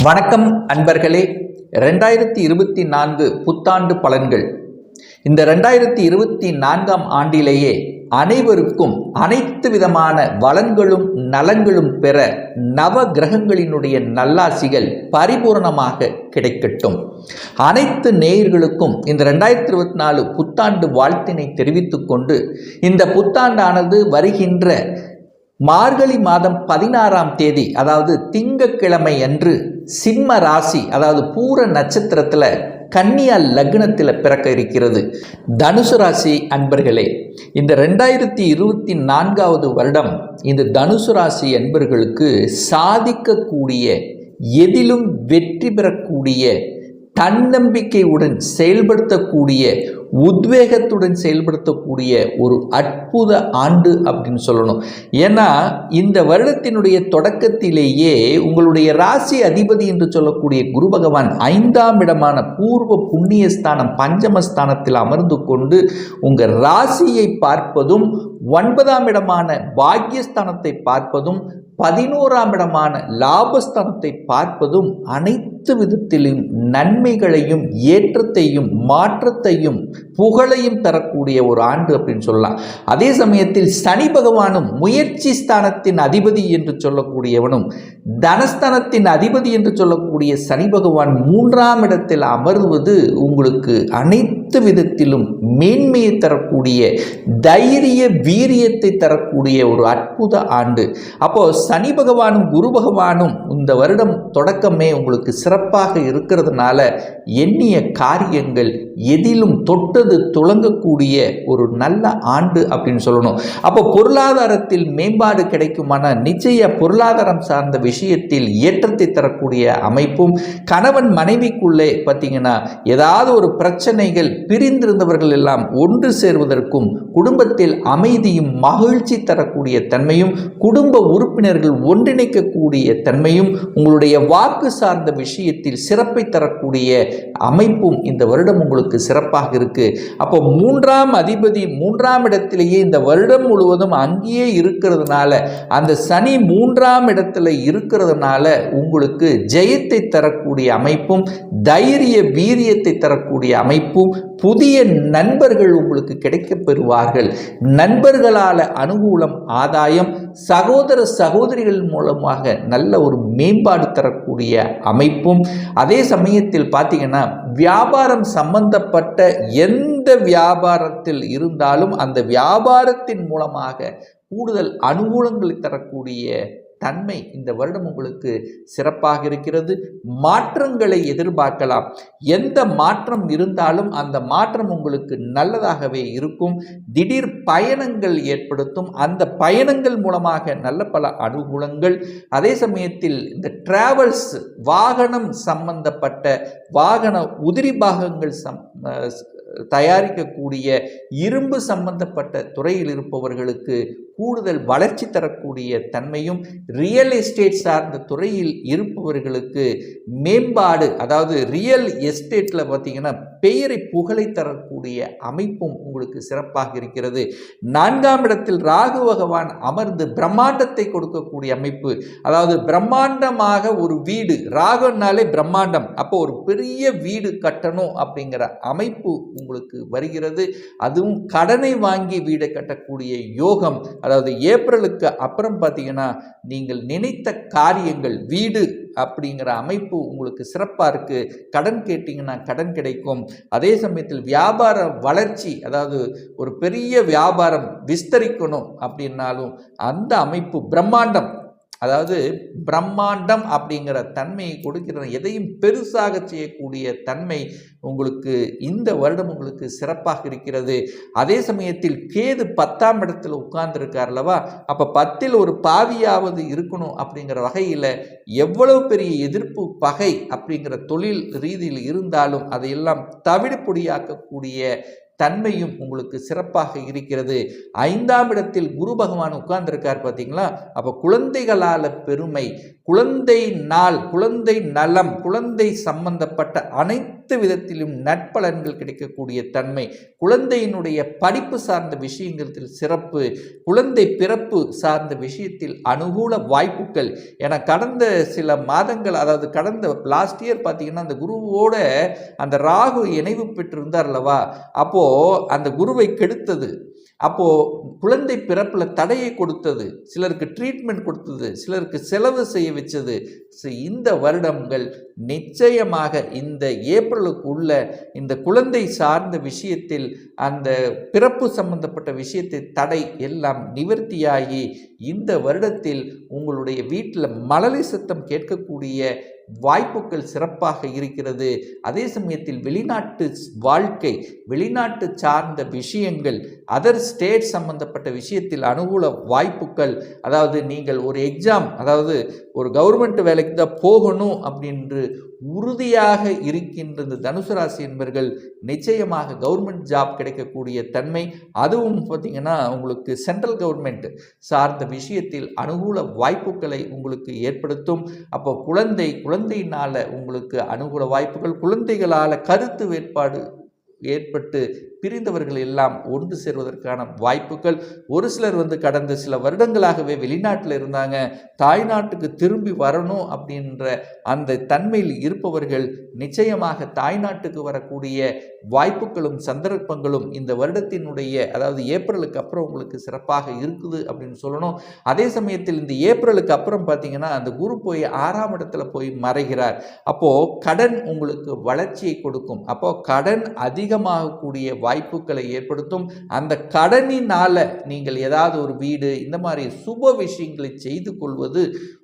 வணக்கம் அன்பர்களே. 2024 புத்தாண்டு பலன்கள். இந்த 2024ஆம் ஆண்டிலேயே அனைவருக்கும் அனைத்து விதமான வளங்களும் நலங்களும் பெற நவ கிரகங்களினுடைய நல்லாசிகள் பரிபூர்ணமாக கிடைக்கட்டும். அனைத்து நேயர்களுக்கும் இந்த 2024 புத்தாண்டு வாழ்த்தினை தெரிவித்துக் கொண்டு, இந்த புத்தாண்டானது வருகின்ற மார்கழி மாதம் 16ஆம் தேதி, அதாவது திங்கட்கிழமை அன்று சிம்ம ராசி, அதாவது பூர நட்சத்திரத்தில் கன்னியா லக்னத்தில் பிறக்க இருக்கிறது. தனுசு ராசி அன்பர்களே, இந்த 2024வது வருடம் இந்த தனுசு ராசி அன்பர்களுக்கு சாதிக்கக்கூடிய, எதிலும் வெற்றி பெறக்கூடிய, தன்னம்பிக்கையுடன் செயல்படுத்தக்கூடிய, உத்வேகத்துடன் செயல்படுத்தக்கூடிய ஒரு அற்புத ஆண்டு அப்படின்னு சொல்லணும். ஏன்னா இந்த வருடத்தினுடைய தொடக்கத்திலேயே உங்களுடைய ராசி அதிபதி என்று சொல்லக்கூடிய குரு பகவான் 5ஆம் இடமான பூர்வ புண்ணியஸ்தானம் பஞ்சமஸ்தானத்தில் அமர்ந்து கொண்டு உங்கள் ராசியை பார்ப்பதும், 9ஆம் இடமான பாக்யஸ்தானத்தை பார்ப்பதும், 11ஆம் இடமான லாபஸ்தானத்தை பார்ப்பதும் அனைத்து விதத்திலும் நன்மைகளையும் ஏற்றத்தையும் மாற்றத்தையும் புகழையும் தரக்கூடிய ஒரு ஆண்டு அப்படின்னு சொல்லலாம். அதே சமயத்தில் சனி பகவானும் முயற்சி ஸ்தானத்தின் அதிபதி என்று சொல்லக்கூடியவனும், தனஸ்தானத்தின் அதிபதி என்று சொல்லக்கூடிய சனி பகவான் 3ஆம் இடத்தில் அமர்வது உங்களுக்கு அனைத்து விதத்திலும் மேன்மையை தரக்கூடிய, தைரிய வீரியத்தை தரக்கூடிய ஒரு அற்புத ஆண்டு. அப்போ சனி பகவானும் குரு பகவானும் இந்த வருடம் தொடக்கமே உங்களுக்கு சிறப்பாக இருக்கிறதுனால எண்ணிய காரியங்கள் எதிலும் தொட்டது துளங்கக்கூடிய ஒரு நல்ல ஆண்டு அப்படின்னு சொல்லணும். அப்போ பொருளாதாரத்தில் மேம்பாடு கிடைக்குமான நிச்சய பொருளாதாரம் சார்ந்த விஷயத்தில் ஏற்றத்தை தரக்கூடிய அமைப்பும், கணவன் மனைவிக்குள்ளே பார்த்தீங்கன்னா ஏதாவது ஒரு பிரச்சனைகள், பிரிந்திருந்தவர்கள் எல்லாம் ஒன்று சேர்வதற்கும், குடும்பத்தில் அமைதியும் மகிழ்ச்சி தரக்கூடிய தன்மையும், குடும்ப உறுப்பினர்கள் ஒன்றிணைக்கக்கூடிய தன்மையும், உங்களுடைய வாக்கு சார்ந்த விஷயத்தில் சிறப்பை தரக்கூடிய அமைப்பும் இந்த வருடம் உங்களுக்கு சிறப்பாக இருக்கு. அப்போ 3ஆம் அதிபதி 3ஆம் இடத்திலேயே இந்த வருடம் முழுவதும் அங்கேயே இருக்கிறதுனால, அந்த சனி 3ஆம் இடத்துல இருக்கிறதுனால உங்களுக்கு ஜெயத்தை தரக்கூடிய அமைப்பும், தைரிய வீரியத்தை தரக்கூடிய அமைப்பும், புதிய நண்பர்கள் உங்களுக்கு கிடைக்கப் பெறுவார்கள். நண்பர்களால் அனுகூலம், ஆதாயம், சகோதர சகோதரிகள் மூலமாக நல்ல ஒரு மேம்பாடு தரக்கூடிய அமைப்பும், அதே சமயத்தில் பார்த்தீங்கன்னா வியாபாரம் சம்பந்தப்பட்ட எந்த வியாபாரத்தில் இருந்தாலும் அந்த வியாபாரத்தின் மூலமாக கூடுதல் அனுகூலங்களை தரக்கூடிய தன்மை இந்த வருடம் உங்களுக்கு சிறப்பாக இருக்கிறது. மாற்றங்களை எதிர்பார்க்கலாம். எந்த மாற்றம் இருந்தாலும் அந்த மாற்றம் உங்களுக்கு நல்லதாகவே இருக்கும். திடீர் பயணங்கள் ஏற்படுத்தும். அந்த பயணங்கள் மூலமாக நல்ல பல அனுகூலங்கள். அதே சமயத்தில் இந்த டிராவல்ஸ், வாகனம் சம்பந்தப்பட்ட வாகன உதிரி பாகங்கள் தயாரிக்கக்கூடிய, இரும்பு சம்பந்தப்பட்ட துறையில் இருப்பவர்களுக்கு கூடுதல் வளர்ச்சி தரக்கூடிய தன்மையும், ரியல் எஸ்டேட் சார்ந்த துறையில் இருப்பவர்களுக்கு மேம்பாடு, அதாவது ரியல் எஸ்டேட்டில் பார்த்தீங்கன்னா பெயரை புகழை தரக்கூடிய அமைப்பும் உங்களுக்கு சிறப்பாக இருக்கிறது. 4ஆம் இடத்தில் ராகு பகவான் அமர்ந்து பிரம்மாண்டத்தை கொடுக்கக்கூடிய அமைப்பு, அதாவது பிரம்மாண்டமாக ஒரு வீடு, ராகுனாலே பிரம்மாண்டம், அப்போ ஒரு பெரிய வீடு கட்டணும் அப்படிங்கிற அமைப்பு உங்களுக்கு வருகிறது. அதுவும் கடனை வாங்கி வீடை கட்டக்கூடிய யோகம், அதாவது ஏப்ரலுக்கு அப்புறம் பார்த்தீங்கன்னா நீங்கள் நினைத்த காரியங்கள், வீடு அப்படிங்கிற அமைப்பு உங்களுக்கு சிறப்பாக இருக்குது. கடன் கேட்டிங்கன்னா கடன் கிடைக்கும். அதே சமயத்தில் வியாபார வளர்ச்சி, அதாவது ஒரு பெரிய வியாபாரம் விஸ்தரிக்கணும் அப்படின்னாலும் அந்த அமைப்பு பிரம்மாண்டம், அதாவது பிரம்மாண்டம் அப்படிங்கிற தன்மையை கொடுக்கிற, எதையும் பெருசாக செய்யக்கூடிய தன்மை உங்களுக்கு இந்த வருடம் உங்களுக்கு சிறப்பாக இருக்கிறது. அதே சமயத்தில் கேது 10ஆம் இடத்துல உட்கார்ந்துருக்கார் அல்லவா, அப்போ 10இல் ஒரு பாவியாவது இருக்கணும் அப்படிங்கிற வகையில் எவ்வளவு பெரிய எதிர்ப்பு, பகை அப்படிங்கிற தொழில் ரீதியில் இருந்தாலும் அதையெல்லாம் தவிடுபொடியாக்கக்கூடிய தன்மையும் உங்களுக்கு சிறப்பாக இருக்கிறது. 5ஆம் இடத்தில் குரு பகவான் உட்கார்ந்திருக்கார் பார்த்தீங்களா, அப்போ குழந்தைகளால் பெருமை, குழந்தை நாள், குழந்தை நலம், குழந்தை சம்பந்தப்பட்ட அனைத்து விதத்திலும் நற்பலன்கள் கிடைக்கக்கூடிய தன்மை, குழந்தையினுடைய படிப்பு சார்ந்த விஷயங்களில் சிறப்பு, குழந்தை பிறப்பு சார்ந்த விஷயத்தில் அனுகூல வாய்ப்புகள் என கடந்த சில மாதங்கள், அதாவது கடந்த லாஸ்ட் இயர் பார்த்தீங்கன்னா அந்த குருவோட அந்த ராகு இணைவு பெற்றிருந்தார் அல்லவா, அப்போ அந்த குருவை கெடுத்தது, அப்போ குழந்தை பிறப்பில் தடையை கொடுத்தது, சிலருக்கு ட்ரீட்மெண்ட் கொடுத்தது, சிலருக்கு செலவு செய்ய வச்சது. இந்த வருடங்கள் நிச்சயமாக இந்த ஏப்ரலுக்கு உள்ள இந்த குழந்தை சார்ந்த விஷயத்தில் அந்த பிறப்பு சம்பந்தப்பட்ட விஷயத்தை தடை எல்லாம் நிவர்த்தியாகி இந்த வருடத்தில் உங்களுடைய வீட்டில் மழலை சத்தம் கேட்கக்கூடிய வாய்ப்புகள் சிறப்பாக இருக்கிறது. அதே சமயத்தில் வெளிநாட்டு வாழ்க்கை, வெளிநாட்டு சார்ந்த விஷயங்கள், அதர் ஸ்டேட் சம்பந்தப்பட்ட விஷயத்தில் அனுகூல வாய்ப்புகள், அதாவது நீங்கள் ஒரு எக்ஸாம், அதாவது ஒரு கவர்மெண்ட் வேலைக்கு தான் போகணும் அப்படின்று உறுதியாக இருக்கின்ற இந்த தனுசு ராசி என்பவர்கள் நிச்சயமாக கவர்மெண்ட் ஜாப் கிடைக்கக்கூடிய தன்மை, அதுவும் பார்த்தீங்கன்னா உங்களுக்கு சென்ட்ரல் கவர்மெண்ட் சார்ந்த விஷயத்தில் அனுகூல வாய்ப்புகளை உங்களுக்கு ஏற்படுத்தும். அப்போ குழந்தையினால் உங்களுக்கு அனுகூல வாய்ப்புகள், குழந்தைகளால் கருத்து வேறுபாடு ஏற்பட்டு பிரிந்தவர்கள் எல்லாம் ஒன்று சேர்வதற்கான வாய்ப்புகள். ஒரு சிலர் கடந்த சில வருடங்களாகவே வெளிநாட்டில் இருந்தாங்க, தாய்நாட்டுக்கு திரும்பி வரணும் அப்படின்ற அந்த தன்மையில் இருப்பவர்கள் நிச்சயமாக தாய்நாட்டுக்கு வரக்கூடிய வாய்ப்புகளும் சந்தர்ப்பங்களும் இந்த வருடத்தினுடைய, அதாவது ஏப்ரலுக்கு அப்புறம் உங்களுக்கு சிறப்பாக இருக்குது அப்படின்னு சொல்லணும். அதே சமயத்தில் இந்த ஏப்ரலுக்கு அப்புறம் பார்த்தீங்கன்னா அந்த குரு போய் 6ஆம் இடத்துல போய் மறைகிறார். அப்போ கடன் உங்களுக்கு வளர்ச்சியை கொடுக்கும். அப்போ கடன் அதிகமாகக்கூடிய வாய்ப்புகளை ஏற்படுத்தும். அந்த கடனினால நீங்கள் ஏதாவது ஒரு வீடு, இந்த மாதிரி சுப விஷயங்களை செய்து கொள்வது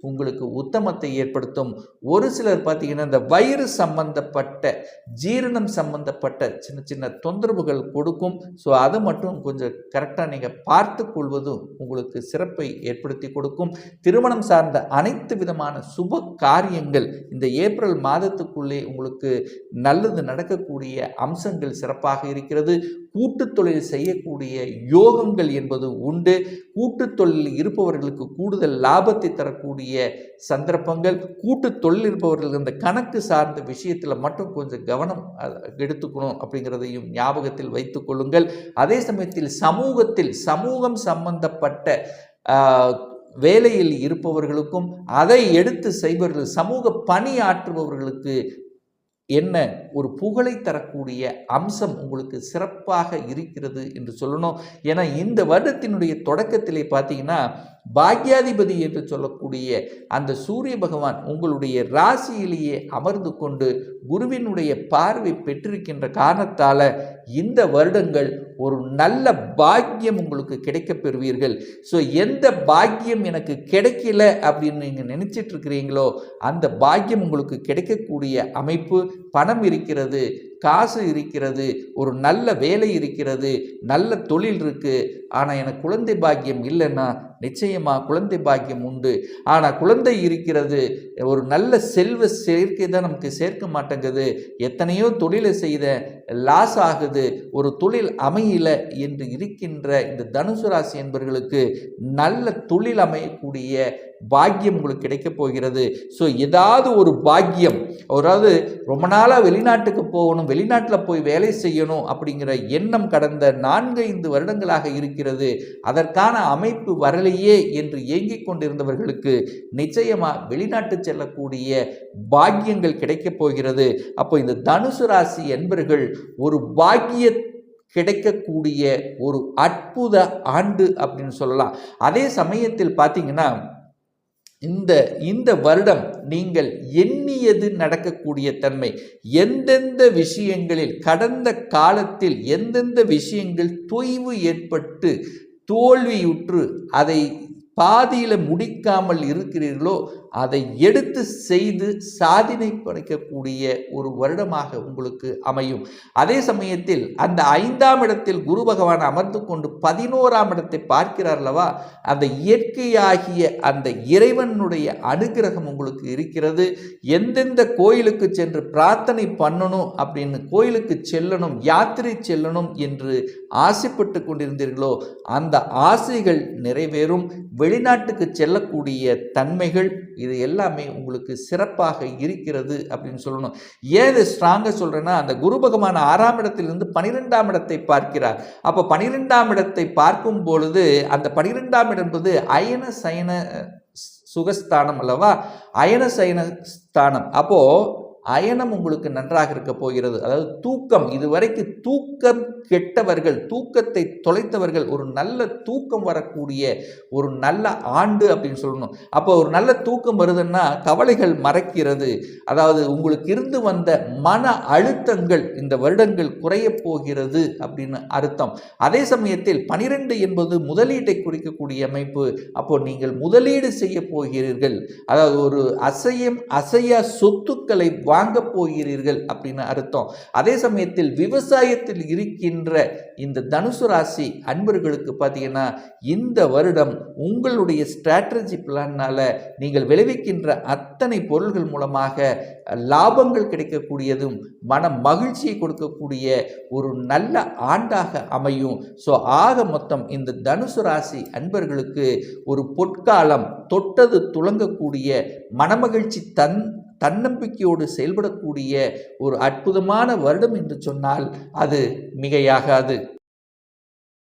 உங்களுக்கு உத்தமத்தை ஏற்படுத்தும். ஒரு சிலர் பார்த்தீங்கன்னா இந்த வயிறு சம்பந்தப்பட்ட, ஜீரணம் சம்பந்தப்பட்ட சின்ன சின்ன தொந்தரவுகள் கொடுக்கும். ஸோ அதை மட்டும் கொஞ்சம் கரெக்டாக நீங்கள் பார்த்து கொள்வதும் உங்களுக்கு சிறப்பை ஏற்படுத்தி கொடுக்கும். திருமணம் சார்ந்த அனைத்து விதமான சுப காரியங்கள் இந்த ஏப்ரல் மாதத்துக்குள்ளே உங்களுக்கு நல்லது நடக்கக்கூடிய அம்சங்கள் சிறப்பாக இருக்கிறது. கூட்டு தொழில் செய்யக்கூடிய யோகங்கள் என்பது உண்டு. கூட்டு தொழில் இருப்பவர்களுக்கு கூடுதல் லாபத்தை தரக்கூடிய சந்தர்ப்பங்கள். கூட்டு தொழில் இருப்பவர்கள் இந்த கணக்கு சார்ந்த விஷயத்தில் மட்டும் கொஞ்சம் கவனம் எடுத்துக்கணும் அப்படிங்கிறதையும் ஞாபகத்தில் வைத்துக் கொள்ளுங்கள். அதே சமயத்தில் சமூகம் சம்பந்தப்பட்ட வேலையில் இருப்பவர்களுக்கும் அதை எடுத்து செய்பவர்கள், சமூக பணியாற்றுபவர்களுக்கு என்ன ஒரு புகழை தரக்கூடிய அம்சம் உங்களுக்கு சிறப்பாக இருக்கிறது என்று சொல்லணும். ஏன்னா இந்த வருடத்தினுடைய தொடக்கத்திலே பார்த்தீங்கன்னா பாக்யாதிபதி என்று சொல்லக்கூடிய அந்த சூரிய பகவான் உங்களுடைய ராசியிலேயே அமர்ந்து கொண்டு குருவினுடைய பார்வை பெற்றிருக்கின்ற காரணத்தால் இந்த வருடங்கள் ஒரு நல்ல பாக்கியம் உங்களுக்கு கிடைக்க பெறுவீர்கள். ஸோ எந்த பாக்கியம் எனக்கு கிடைக்கல அப்படின்னு நீங்கள் நினைச்சிட்டு இருக்கிறீங்களோ அந்த பாக்கியம் உங்களுக்கு கிடைக்கக்கூடிய அமைப்பு. பணம் இருக்கிறது, காசு இருக்கிறது, ஒரு நல்ல வேலை இருக்கிறது, நல்ல தொழில் இருக்குது, ஆனால் எனக்கு குழந்தை பாக்கியம் இல்லைன்னா நிச்சயமாக குழந்தை பாக்கியம் உண்டு. ஆனால் குழந்தை இருக்கிறது, ஒரு நல்ல செல்வ சேர்க்கை தான் நமக்கு சேர்க்க மாட்டேங்குது, எத்தனையோ தொழிலை செய்த லாஸ் ஆகுது, ஒரு தொழில் அமையல என்று இருக்கின்ற இந்த தனுசு ராசி என்பவர்களுக்கு நல்ல தொழில் அமையக்கூடிய பாக்கியம் உங்களுக்கு கிடைக்க போகிறது. ஸோ ஏதாவது ஒரு பாக்கியம், அதாவது ரொம்ப நாளாக வெளிநாட்டுக்கு போகணும், வெளிநாட்டில் போய் வேலை செய்யணும் அப்படிங்கிற எண்ணம் கடந்த 4-5 வருடங்களாக இருக்கிறது, அதற்கான அமைப்பு வரலையே என்று ஏங்கிக் கொண்டிருந்தவர்களுக்கு நிச்சயமாக வெளிநாட்டு செல்லக்கூடிய பாக்கியங்கள் கிடைக்கப் போகிறது. அப்போ இந்த தனுசு ராசி என்பவர்கள் ஒரு பாக்கிய கிடைக்கக்கூடிய ஒரு அற்புத ஆண்டு அப்படின்னு சொல்லலாம். அதே சமயத்தில் பார்த்தீங்கன்னா இந்த வருடம் நீங்கள் எண்ணியது நடக்கக்கூடிய தன்மை, எந்தெந்த விஷயங்களில் கடந்த காலத்தில் எந்தெந்த விஷயங்கள் தொய்வு ஏற்பட்டு தோல்வியுற்று அதை பாதியில் முடிக்காமல் இருக்கிறீர்களோ அதை எடுத்து செய்து சாதனை படைக்கக்கூடிய ஒரு வருடமாக உங்களுக்கு அமையும். அதே சமயத்தில் அந்த 5ஆம் இடத்தில் குரு பகவான் அமர்ந்து கொண்டு 11ஆம் இடத்தை பார்க்கிறார் அல்லவா, அந்த இயற்கையாகிய அந்த இறைவனுடைய அனுகிரகம் உங்களுக்கு இருக்கிறது. எந்தெந்த கோயிலுக்கு சென்று பிரார்த்தனை பண்ணணும் அப்படின்னு, கோயிலுக்கு செல்லணும், யாத்திரை செல்லணும் என்று ஆசைப்பட்டு கொண்டிருந்தீர்களோ அந்த ஆசைகள் நிறைவேறும். வெளிநாட்டுக்கு செல்லக்கூடிய தன்மைகள் இது எல்லாமே உங்களுக்கு சிறப்பாக இருக்கிறது அப்படின்னு சொல்லணும். ஏன் இது ஸ்ட்ராங்காக சொல்கிறேன்னா, அந்த குரு பகவான் 6ஆம் இடத்திலிருந்து 12ஆம் இடத்தை பார்க்கிறார். அப்போ 12ஆம் இடத்தை பார்க்கும் பொழுது அந்த 12ஆம் இடம் என்பது அயன சயன சுகஸ்தானம் அல்லவா, அயன சயன ஸ்தானம். அப்போ அயனம் உங்களுக்கு நன்றாக இருக்க போகிறது. அதாவது தூக்கம், இதுவரைக்கு தூக்கம் கெட்டவர்கள், தூக்கத்தை தொலைத்தவர்கள் ஒரு நல்ல தூக்கம் வரக்கூடிய ஒரு நல்ல ஆண்டு அப்படின்னு சொல்லணும். அப்போ ஒரு நல்ல தூக்கம் வருதுன்னா கவலைகள் மறைக்கிறது. அதாவது உங்களுக்கு இருந்து வந்த மன அழுத்தங்கள் இந்த வருடங்கள் குறைய போகிறது அப்படின்னு அர்த்தம். அதே சமயத்தில் 12 என்பது முதலீட்டை குறிக்கக்கூடிய அமைப்பு. அப்போ நீங்கள் முதலீடு செய்ய போகிறீர்கள், அதாவது ஒரு அசையா சொத்துக்களை வாங்க போகிறீர்கள் அப்படின்னு அர்த்தம். அதே சமயத்தில் விவசாயத்தில் இருக்கின்ற இந்த தனுசு ராசி அன்பர்களுக்கு பார்த்தீங்கன்னா, இந்த வருடம் உங்களுடைய ஸ்ட்ராட்டஜி பிளான்னால நீங்கள் விளைவிக்கின்ற அத்தனை பொருள்கள் மூலமாக லாபங்கள் கிடைக்கக்கூடியதும் மன மகிழ்ச்சியை கொடுக்கக்கூடிய ஒரு நல்ல ஆண்டாக அமையும். ஸோ ஆக மொத்தம் இந்த தனுசு ராசி அன்பர்களுக்கு ஒரு பொற்காலம், தொட்டது துளங்கக்கூடிய மனமகிழ்ச்சி தன்னம்பிக்கையோடு செயல்படக்கூடிய ஒரு அற்புதமான வருடம் என்று சொன்னால் அது மிகையாகாது.